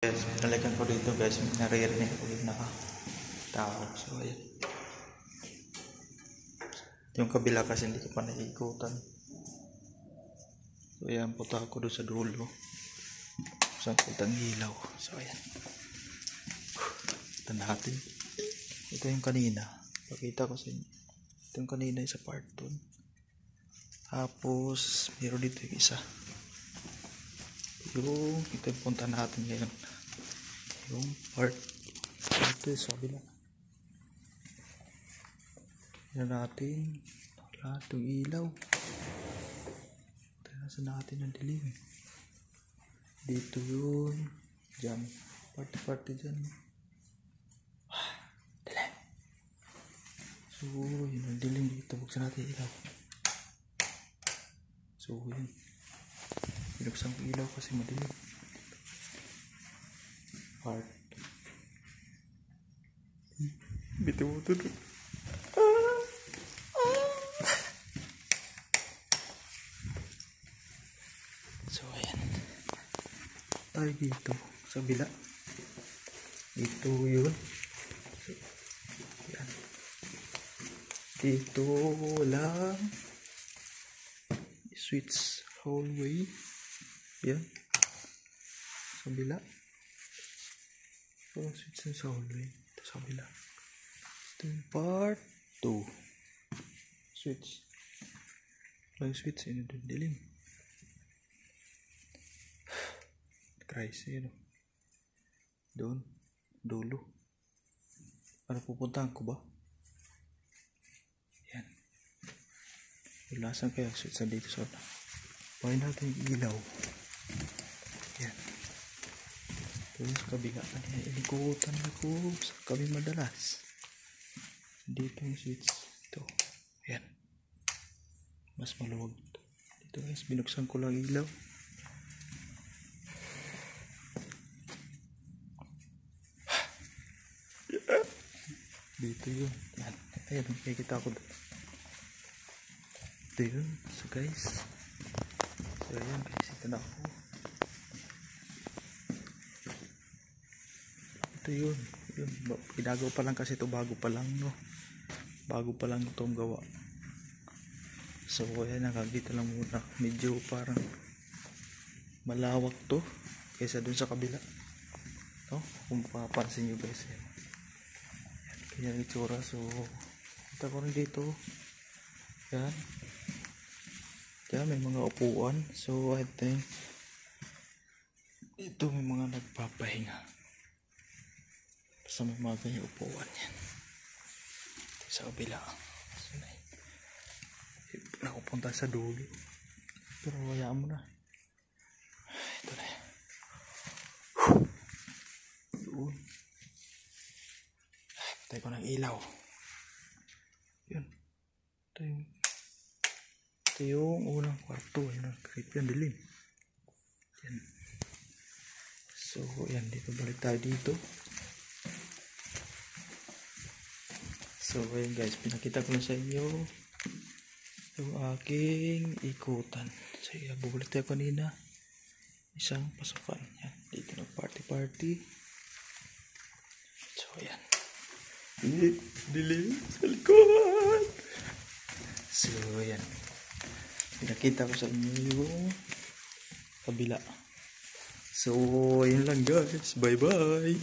Guys, nalagan ko dito guys, may naririnig ko na tao. So ayan. Yung kabila kasi hindi ko pa naikutan. So ayan, punta ako doon sa dulo. Saan putang ilaw. So ayan. Ito natin. Ito yung kanina. Pakita ko sa inyo. Ito yung kanina sa part 2. Tapos meron dito yung isa. Yung ito yung punta natin ngayon. Yung part ito yung sabi na. Yan natin lahat yung ilaw. Tanasan natin ang dilim. Dito yun. Diyan. Party dyan. Dilim. So yun ang dilim dito. Buksan natin ilaw. So yun. Binuksan ko ilaw kasi madilim. Part. Bito mo ito. So ayan. Tayo dito. Sa bila. Dito yun. So, ayan. Dito lang. Switch hallway. Yan. Sa bila. So, switch sa hallway. Ito sa bila. Ito yung part 2. Switch. Walang switch. Ano doon? Dilim. Crazy, ano? Doon. Dulo. Ano pupuntahan ko ba? Yan. Ulasan kaya switch sa dito sa pahin natin yung ilaw. Yan. Ito sa kabila. Ilikutan ako sa kami madalas. Dito yung switch. Ito. Yan. Mas maluwag. Dito guys. Binuksan ko lang ilaw. Dito yun. Yan. Ayan. Nakikita ko doon. Ito yun. So guys. So ayan guys. Ito na ako. Ito yun. Ginagawa pa lang kasi ito. Bago pa lang no. Bago pa lang itong gawa. So ayan. Nakagita lang muna. Medyo parang malawak to. Kaysa dun sa kabila. No? Kung papansin nyo guys. Yan. Kaya itsura. So kita ko rin dito. Yan. Kaya may mga upuan. So I think ito may mga nagpapahinga. Basta may mga ganyan upuan yan. Sa kabila. So nakupunta sa dulo. Pero hayaan mo na. Ito na yan. Doon. Patay ko ng ilaw. Yun. Ito yung unang kwarto. Yan. Creepy ang dilim. Yan. So yan. Dito balik tayo dito. So ayan guys. Pinakita ko na sa inyo yung aking ikutan. So yan. Bubalik tayo kanina. Isang pasukan. Yan. Dito na party. So ayan. Dilim sa likod. So ayan. Pinakita ko sa inyo yung kabila. So ayan lang guys. Bye bye.